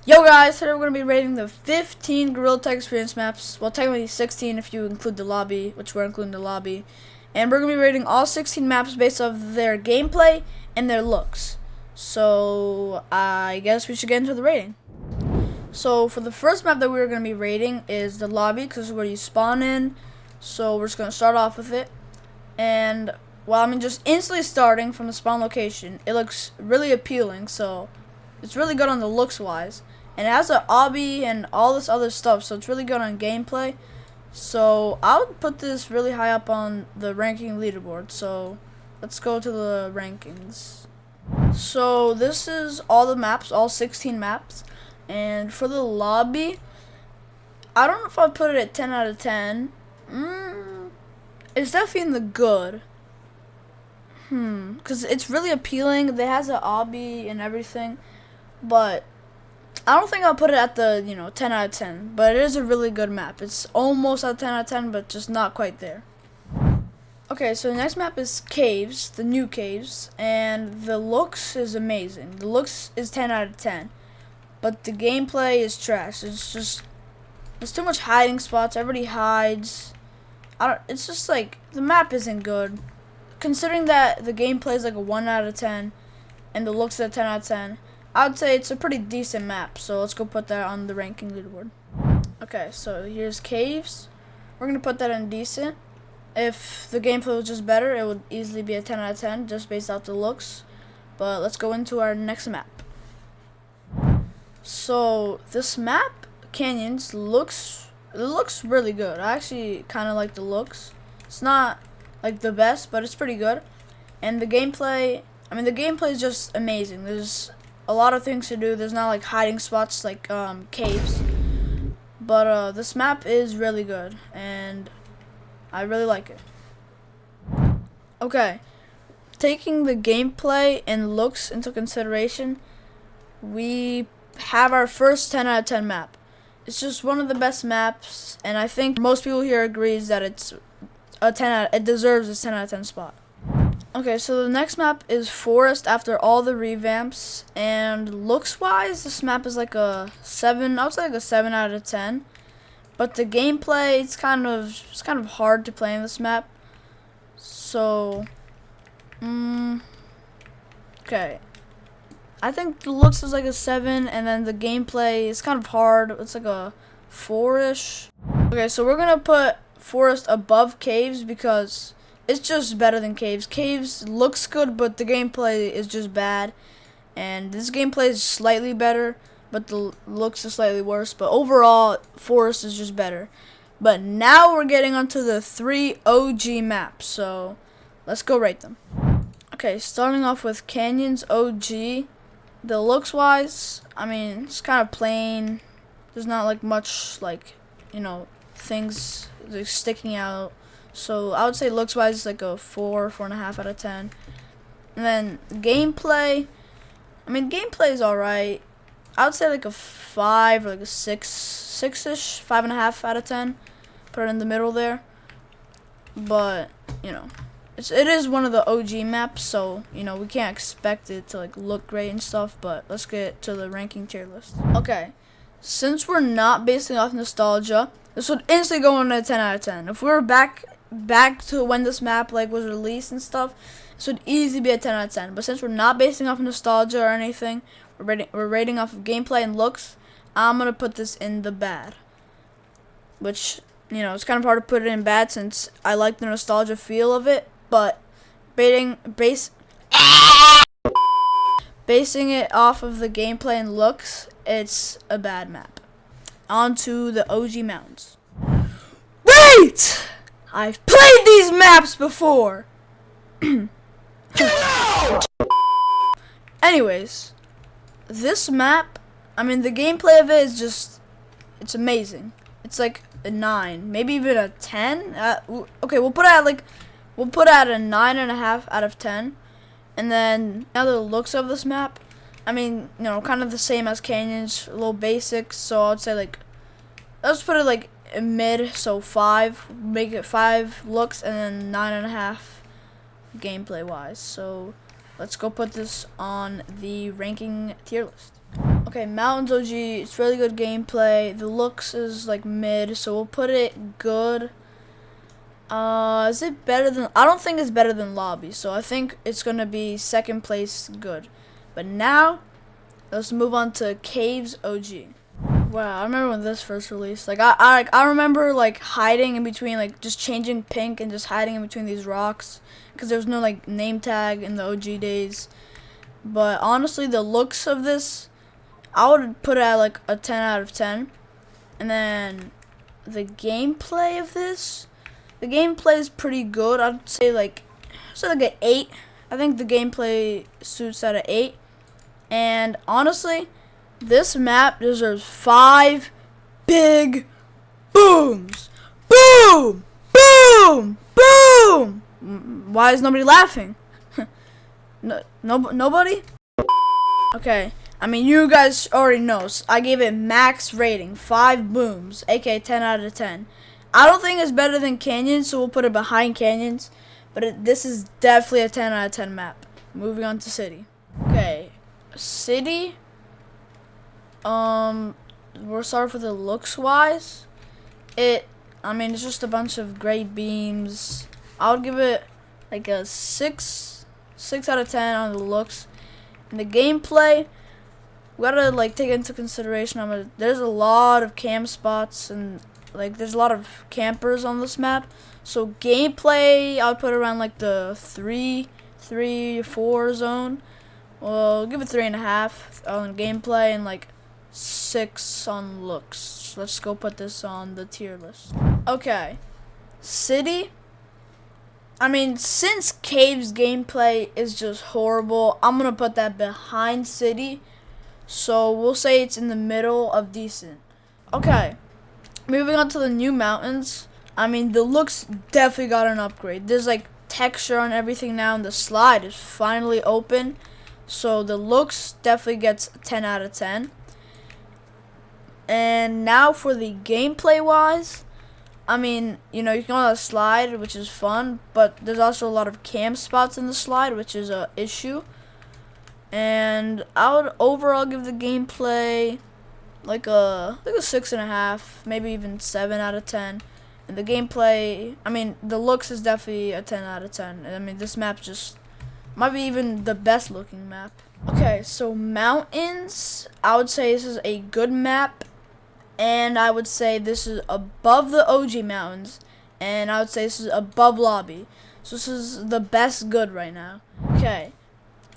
Yo guys, today we're going to be rating the 15 Gorilla Tag Experience maps. Well, technically 16 if you include the lobby, which we're including the lobby. And we're going to be rating all 16 maps based off their gameplay and their looks. So, I guess we should get into the rating. So, for the first map that we're going to be rating is the lobby, because this is where you spawn in. So, we're just going to start off with it. And, well, just instantly starting from the spawn location, it looks really appealing, so it's really good on the looks wise. And it has an obby and all this other stuff, so it's really good on gameplay. So I would put this really high up on the ranking leaderboard. So let's go to the rankings. So this is all the maps, all 16 maps. And for the lobby, I don't know if I'd put it at 10 out of 10. It's definitely in the good. Because it's really appealing. It has an obby and everything. But I don't think I'll put it at the, 10 out of 10. But it is a really good map. It's almost at 10 out of 10, but just not quite there. Okay, so the next map is Caves, the new Caves. And the looks is amazing. The looks is 10 out of 10. But the gameplay is trash. There's too much hiding spots. Everybody hides. It's just like, the map isn't good. Considering that the gameplay is like a 1 out of 10. And the looks is a 10 out of 10. I would say it's a pretty decent map, so let's go put that on the ranking leaderboard. Okay, so here's Caves. We're going to put that in decent. If the gameplay was just better, it would easily be a 10 out of 10, just based off the looks. But let's go into our next map. So, this map, Canyons, looks really good. I actually kind of like the looks. It's not, like, the best, but it's pretty good. And the gameplay, the gameplay is just amazing. There's a lot of things to do. There's not like hiding spots like caves, but this map is really good and I really like it. Okay, taking the gameplay and looks into consideration, we have our first 10 out of 10 map. It's just one of the best maps, and I think most people here agrees that it's a 10 out. It deserves a 10 out of 10 spot. Okay, so the next map is Forest after all the revamps, and looks-wise, this map is like a 7. I would say like a 7 out of 10. But the gameplay, it's kind of hard to play in this map. So, okay, I think the looks is like a 7, and then the gameplay is kind of hard. It's like a 4-ish. Okay, so we're gonna put Forest above Caves because it's just better than Caves. Caves looks good, but the gameplay is just bad. And this gameplay is slightly better, but the looks is slightly worse. But overall, Forest is just better. But now we're getting onto the 3 OG maps. So let's go rate them. Okay, starting off with Canyons OG. The looks-wise, it's kind of plain. There's not like much things like sticking out. So I would say looks-wise it's like a 4, 4.5 out of 10. And then gameplay, gameplay is alright. I would say like a 5 or like a 6-ish, 5.5 out of 10. Put it in the middle there. But, it is one of the OG maps, so, we can't expect it to like look great and stuff. But let's get to the ranking tier list. Okay, since we're not basing off nostalgia, this would instantly go into a 10 out of 10. If we were back to when this map was released and stuff, this would easily be a 10 out of 10. But since we're not basing off nostalgia or anything, we're rating off of gameplay and looks, I'm gonna put this in the bad. Which, it's kind of hard to put it in bad since I like the nostalgia feel of it, but basing it off of the gameplay and looks, it's a bad map. On to the OG mountains. Wait! I've played these maps before! Anyways, this map, the gameplay of it is just, it's amazing. It's like a 9, maybe even a 10. Okay, we'll put it at a 9.5 out of 10. And then, now the looks of this map, kind of the same as Canyons, a little basic, so I'd say let's put it mid, so 5, make it 5 looks, and then 9.5 gameplay wise. So let's go put this on the ranking tier list. Okay, Mountains OG, it's really good gameplay. The looks is like mid, so we'll put it good. Is it better than, I don't think it's better than Lobby, so I think it's gonna be second place good. But now, let's move on to Caves OG. Wow, I remember when this first released. Like I remember like hiding in between, like just changing pink and just hiding in between these rocks, because there was no like name tag in the OG days. But honestly, the looks of this, I would put it at like a 10 out of 10. And then the gameplay of this, the gameplay is pretty good. I'd say like an 8. I think the gameplay suits at an 8. And honestly, this map deserves 5 big booms. Boom! Boom! Boom! Why is nobody laughing? Nobody? Okay. I mean, you guys already know. I gave it max rating, 5 booms, aka 10 out of 10. I don't think it's better than Canyons, so we'll put it behind Canyons. But this is definitely a 10 out of 10 map. Moving on to City. Okay. City. We'll start with the looks wise. I mean, it's just a bunch of gray beams. I would give it like a 6 out of 10 on the looks. And the gameplay, we gotta like take into consideration. There's a lot of camp spots and like there's a lot of campers on this map. So gameplay, I would put around like the 3, 4 zone. Well, give it 3.5 on gameplay and like 6 on looks. Let's go put this on the tier list. Okay, City. I mean, since Cave's gameplay is just horrible, I'm gonna put that behind City. So we'll say it's in the middle of decent. Okay, moving on to the new mountains. I mean, the looks definitely got an upgrade. There's like texture on everything now, and the slide is finally open. So the looks definitely gets 10 out of 10. And now for the gameplay wise, I mean, you know, you can go on a slide, which is fun, but there's also a lot of camp spots in the slide, which is a issue. And I would overall give the gameplay like a 6.5, maybe even 7 out of 10. And the gameplay, I mean, the looks is definitely a 10 out of 10. I mean, this map just might be even the best looking map. Okay, so mountains, I would say this is a good map. And I would say this is above the OG mountains. And I would say this is above lobby. So this is the best good right now. Okay.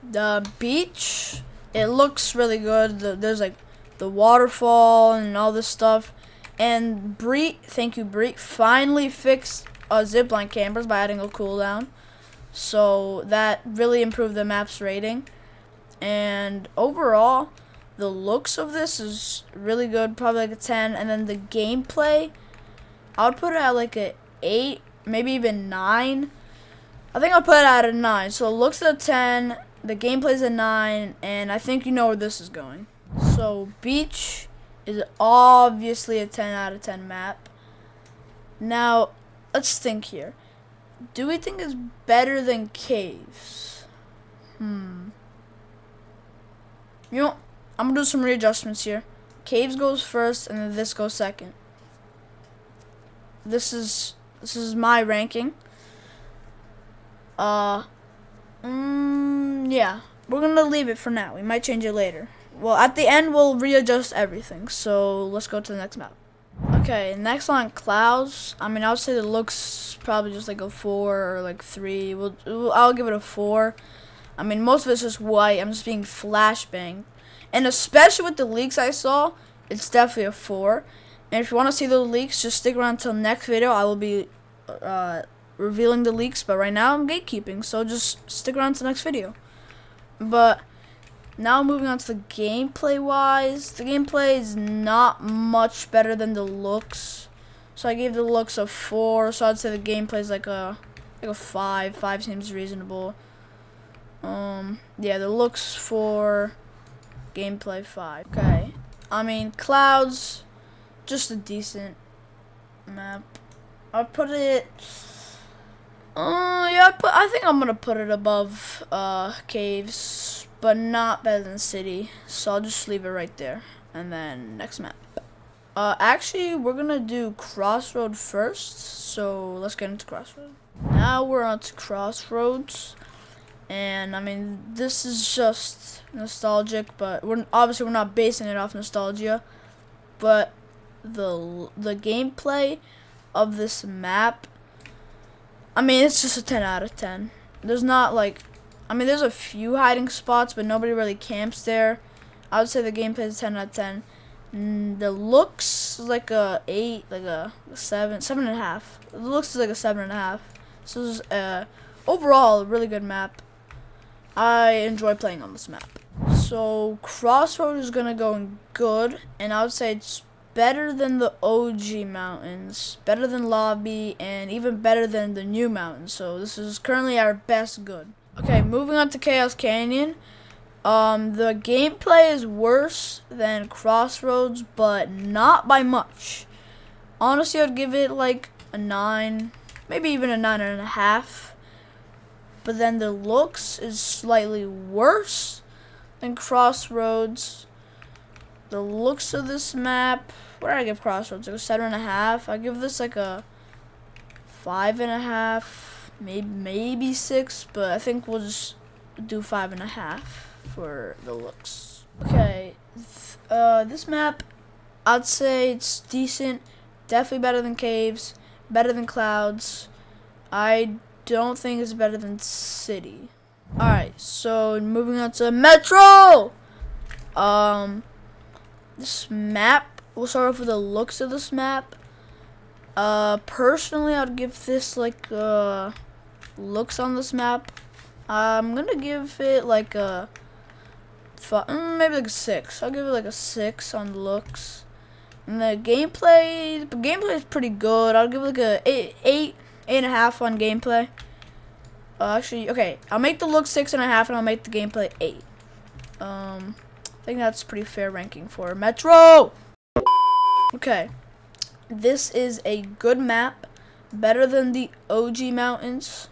The beach, it looks really good. There's like the waterfall and all this stuff. And Bree, thank you Bree, finally fixed zipline campers by adding a cooldown. So that really improved the map's rating. And overall, the looks of this is really good, probably like a 10. And then the gameplay, I would put it at like a 8, maybe even 9. I think I'll put it at a 9. So it looks at a 10, the gameplay's a 9, and I think you know where this is going. So beach is obviously a 10 out of 10 map. Now, let's think here. Do we think it's better than caves? You know, I'm gonna do some readjustments here. Caves goes first, and then this goes second. This is my ranking. Yeah, we're gonna leave it for now. We might change it later. Well, at the end, we'll readjust everything. So let's go to the next map. Okay, next on clouds. I mean, I would say the looks probably just like a 4 or like 3. I'll give it a 4. I mean, most of it's just white. I'm just being flashbang. And especially with the leaks I saw, it's definitely a 4. And if you want to see those leaks, just stick around until next video. I will be revealing the leaks. But right now, I'm gatekeeping. So just stick around to the next video. But now moving on to the gameplay-wise. The gameplay is not much better than the looks. So I gave the looks a 4. So I'd say the gameplay is like a 5. 5 seems reasonable. Yeah, the looks 4, gameplay 5. Okay, I mean clouds, just a decent map. I'll put it. Yeah, I think I'm gonna put it above caves, but not better than city. So I'll just leave it right there. And then next map. Actually, we're gonna do Crossroads first. So let's get into Crossroads. Now we're on to Crossroads. And I mean, this is just nostalgic, but we're not basing it off nostalgia. But the gameplay of this map, I mean, it's just a 10 out of 10. There's not like, I mean, there's a few hiding spots, but nobody really camps there. I would say the gameplay is 10 out of 10. The looks is like a 8, like a 7, 7.5. The looks is like a 7.5. So this is overall a really good map. I enjoy playing on this map. So Crossroads is gonna go in good, and I would say it's better than the OG mountains, better than lobby, and even better than the new mountains. So this is currently our best good. Okay, moving on to Chaos Canyon. The gameplay is worse than Crossroads, but not by much. Honestly, I'd give it like a 9, maybe even a 9.5. But then the looks is slightly worse than Crossroads. The looks of this map, what did I give Crossroads? Like a 7.5. I give this like a 5.5, maybe 6, but I think we'll just do 5.5 for the looks. Okay, this map, I'd say it's decent. Definitely better than Caves, better than Clouds. I don't think it's better than City. Alright, so moving on to Metro! This map, we'll start off with the looks of this map. Personally, I'd give this like looks on this map. I'm gonna give it like a maybe like a 6. I'll give it like a 6 on the looks. And the gameplay is pretty good. I'll give it like a 8.5 on gameplay. Actually, okay, I'll make the look 6.5, and I'll make the gameplay 8. I think that's pretty fair ranking for Metro. Okay, this is a good map, better than the OG mountains,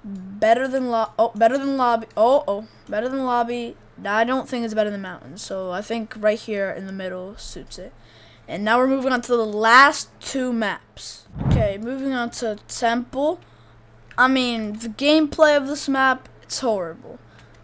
better than lobby. Better than lobby. I don't think it's better than mountains. So I think right here in the middle suits it. And now we're moving on to the last 2 maps. Okay, moving on to Temple. I mean, the gameplay of this map, it's horrible.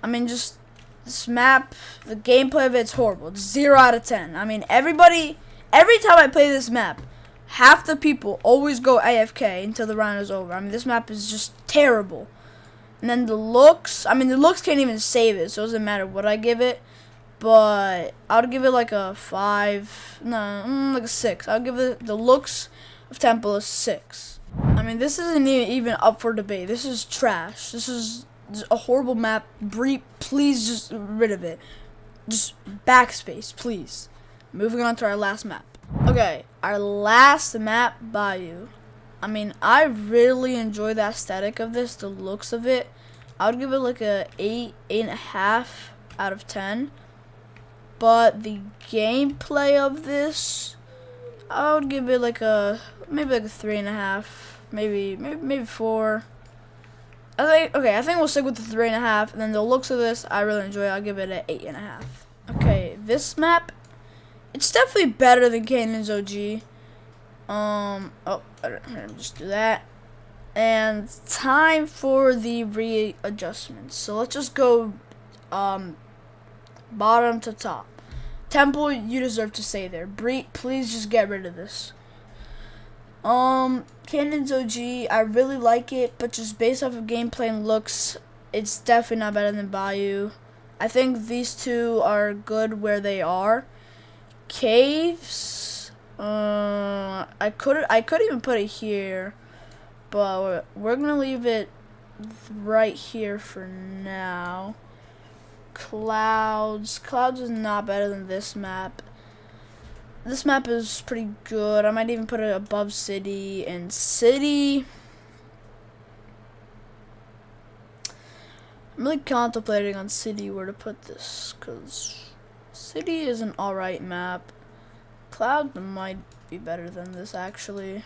I mean, just this map, the gameplay of it's horrible. It's 0 out of 10. I mean, every time I play this map, half the people always go AFK until the round is over. I mean, this map is just terrible. And then the looks, I mean, the looks can't even save it, so it doesn't matter what I give it. But I would give it like a 5, no, like a 6. I would give it the looks of Temple a 6. I mean, this isn't even up for debate. This is trash. This is a horrible map. Please just get rid of it. Just backspace, please. Moving on to our last map. Okay, our last map, Bayou. I mean, I really enjoy the aesthetic of this, the looks of it. I would give it like a 8.5 out of 10. But the gameplay of this, I would give it like maybe like a 3.5, maybe 4. I think we'll stick with the 3.5, and then the looks of this, I really enjoy it. I'll give it an 8.5. Okay, this map, it's definitely better than Canyon's OG. Let me just do that. And time for the readjustments. So let's just go bottom to top. Temple, you deserve to stay there. Please just get rid of this. Canyon's OG, I really like it, but just based off of gameplay and looks, it's definitely not better than Bayou. I think these two are good where they are. Caves, I could even put it here, but we're gonna leave it right here for now. Clouds is not better than this map. This map is pretty good. I might even put it above City. And City, I'm really contemplating on City where to put this, because City is an alright map. Cloud might be better than this, actually.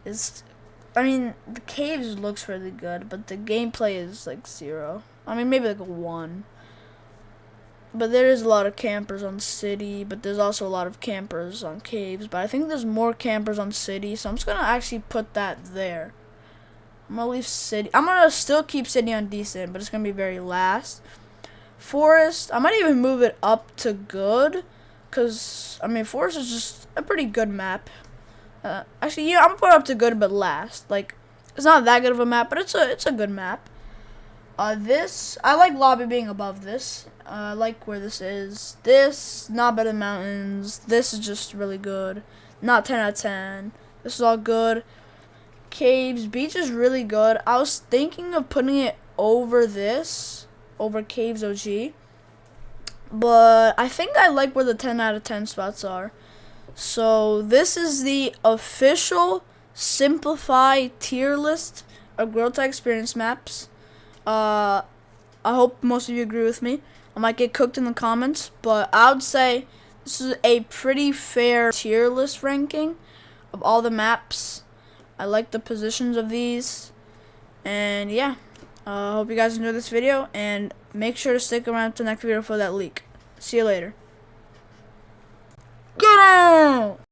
I mean, the Caves looks really good, but the gameplay is like 0. I mean, maybe like a 1. But there is a lot of campers on city, but there's also a lot of campers on caves. But I think there's more campers on city, so I'm just gonna actually put that there. I'm gonna leave city. I'm gonna still keep city on decent, but it's gonna be very last. Forest, I might even move it up to good, cause I mean forest is just a pretty good map. Actually, yeah, I'm gonna put it up to good, but last. Like, it's not that good of a map, but it's a good map. This I like lobby being above this. I like where this is. This not better than mountains. This is just really good. Not 10 out of 10. This is all good. Caves, beach is really good. I was thinking of putting it over this, over caves OG, but I think I like where the 10 out of 10 spots are. So this is the official simplified tier list of Gorilla Tag Experience maps. I hope most of you agree with me. I might get cooked in the comments, but I would say this is a pretty fair tier list ranking of all the maps. I like the positions of these, and yeah, I hope you guys enjoyed this video, and make sure to stick around to the next video for that leak. See you later. Get out!